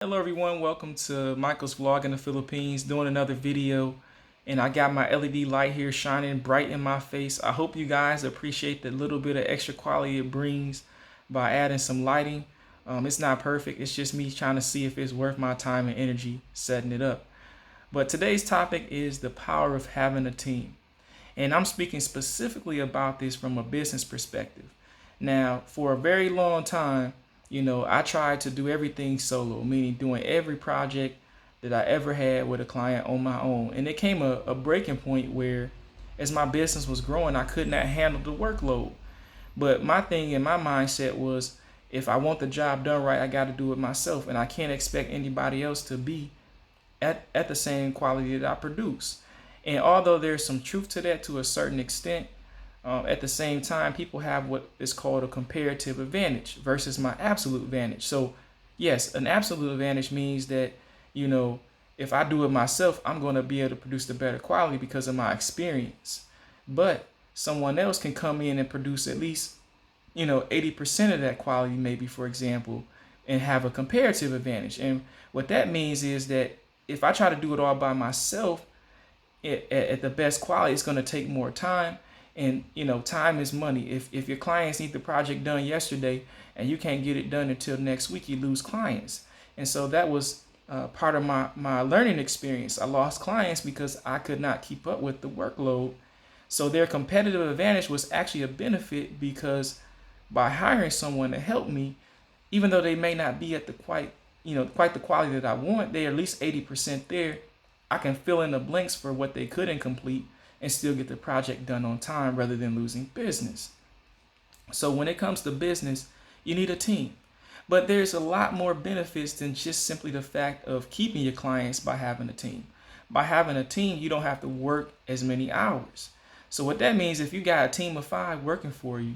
Hello everyone, welcome to Michael's Vlog in the Philippines, doing another video. And I got my LED light here shining bright in my face. I hope you guys appreciate the little bit of extra quality it brings by adding some lighting. It's not perfect, it's just me trying to see if it's worth my time and energy setting it up. But today's topic is the power of having a team. And I'm speaking specifically about this from a business perspective. Now, for a very long time, I tried to do everything solo, meaning doing every project that I ever had with a client on my own. And it came a breaking point where, as my business was growing, I could not handle the workload. But my thing in my mindset was, if I want the job done right, I got to do it myself. And I can't expect anybody else to be at the same quality that I produce. And although there's some truth to that to a certain extent, at the same time, people have what is called a comparative advantage versus my absolute advantage. So, yes, an absolute advantage means that, you know, if I do it myself, I'm going to be able to produce the better quality because of my experience. But someone else can come in and produce at least, 80% of that quality, maybe, for example, and have a comparative advantage. And what that means is that if I try to do it all by myself, at the best quality, it's going to take more time. And time is money. If your clients need the project done yesterday and you can't get it done until next week, you lose clients. And so that was part of my learning experience. I lost clients because I could not keep up with the workload. So their competitive advantage was actually a benefit because by hiring someone to help me, even though they may not be at the quite the quality that I want, they're at least 80% there. I can fill in the blanks for what they couldn't complete and still get the project done on time rather than losing business. So when it comes to business, you need a team. But there's a lot more benefits than just simply the fact of keeping your clients by having a team. By having a team, you don't have to work as many hours. So what that means, if you got a team of 5 working for you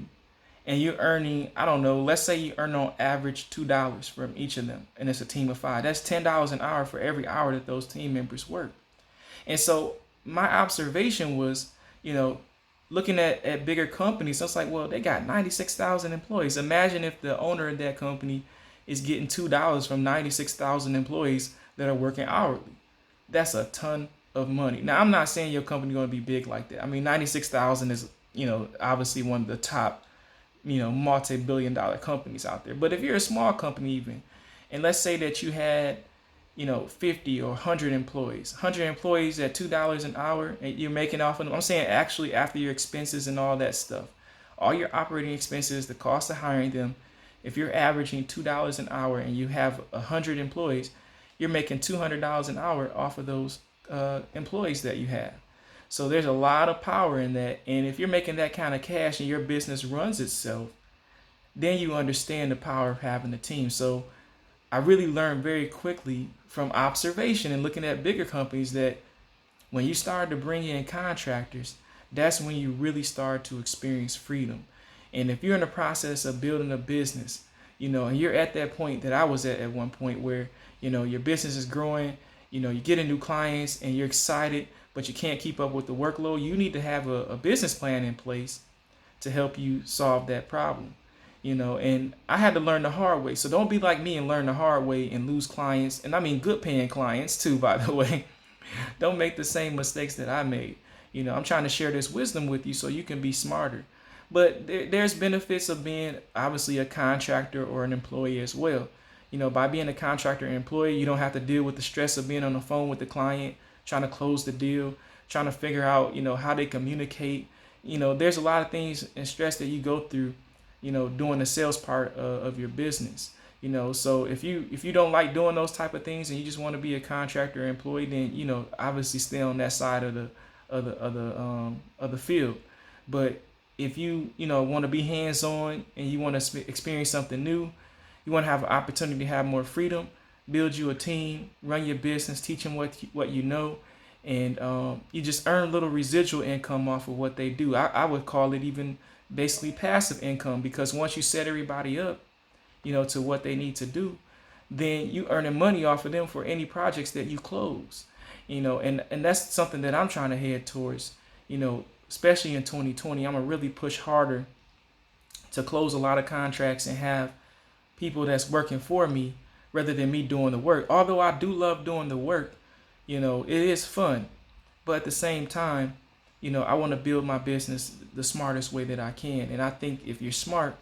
and you're earning, I don't know, let's say you earn on average $2 from each of them, and it's a team of 5. That's $10 an hour for every hour that those team members work. And so my observation was, looking at bigger companies, so it's like, well, they got 96,000 employees. Imagine if the owner of that company is getting $2 from 96,000 employees that are working hourly. That's a ton of money. Now, I'm not saying your company is going to be big like that. I mean, 96,000 is, obviously one of the top, multi-billion dollar companies out there. But if you're a small company even, and let's say that you had 50 or 100 employees. 100 employees at $2 an hour, and you're making off of them. I'm saying actually after your expenses and all that stuff. All your operating expenses, the cost of hiring them. If you're averaging $2 an hour and you have 100 employees, you're making $200 an hour off of those employees that you have. So there's a lot of power in that. And if you're making that kind of cash and your business runs itself, then you understand the power of having a team. So I really learned very quickly from observation and looking at bigger companies that when you start to bring in contractors, that's when you really start to experience freedom. And if you're in the process of building a business, and you're at that point that I was at one point where, your business is growing, you're getting new clients and you're excited, but you can't keep up with the workload, you need to have a business plan in place to help you solve that problem. And I had to learn the hard way. So don't be like me and learn the hard way and lose clients. And I mean good paying clients too, by the way. Don't make the same mistakes that I made. I'm trying to share this wisdom with you so you can be smarter. But there's benefits of being obviously a contractor or an employee as well. By being a contractor and employee, you don't have to deal with the stress of being on the phone with the client, trying to close the deal, trying to figure out, how they communicate. There's a lot of things and stress that you go through doing the sales part of your business. So if you don't like doing those type of things and you just want to be a contractor or employee, then obviously stay on that side of the field. But if you want to be hands on and you want to experience something new, you want to have an opportunity to have more freedom, build you a team, run your business, teach them what you know, and you just earn little residual income off of what they do. I would call it even basically passive income, because once you set everybody up, to what they need to do, then you earning money off of them for any projects that you close, and that's something that I'm trying to head towards, especially in 2020. I'm gonna really push harder to close a lot of contracts and have people that's working for me rather than me doing the work. Although I do love doing the work, it is fun. But at the same time, I want to build my business the smartest way that I can. And I think if you're smart,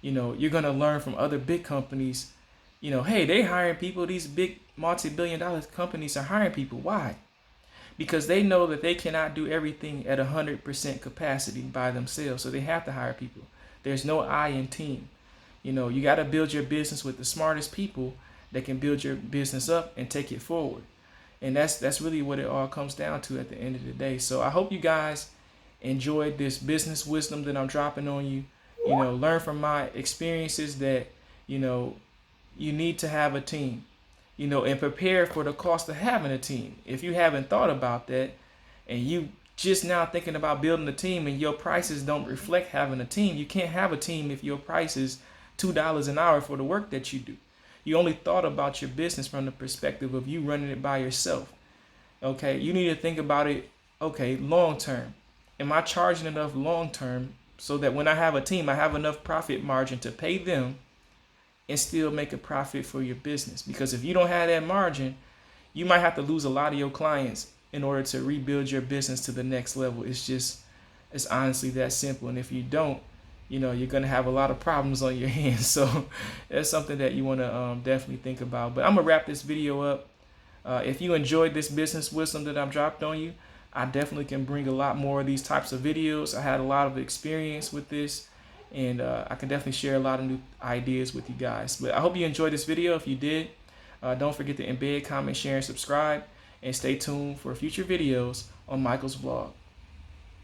you're going to learn from other big companies. Hey, they hiring people. These big multi-billion-dollar companies are hiring people. Why? Because they know that they cannot do everything at 100% capacity by themselves. So they have to hire people. There's no I in team. You got to build your business with the smartest people that can build your business up and take it forward. And that's really what it all comes down to at the end of the day. So I hope you guys enjoyed this business wisdom that I'm dropping on you. Learn from my experiences that, you need to have a team, and prepare for the cost of having a team. If you haven't thought about that and you just now thinking about building a team and your prices don't reflect having a team, you can't have a team if your price is $2 an hour for the work that you do. You only thought about your business from the perspective of you running it by yourself. Okay, you need to think about it, okay, long term. Am I charging enough long term so that when I have a team, I have enough profit margin to pay them and still make a profit for your business? Because if you don't have that margin, you might have to lose a lot of your clients in order to rebuild your business to the next level. It's honestly that simple. And if you don't, you're going to have a lot of problems on your hands. So that's something that you want to definitely think about. But I'm going to wrap this video up. If you enjoyed this business wisdom that I've dropped on you, I definitely can bring a lot more of these types of videos. I had a lot of experience with this, and I can definitely share a lot of new ideas with you guys. But I hope you enjoyed this video. If you did, don't forget to embed, comment, share, and subscribe, and stay tuned for future videos on Michael's Vlog.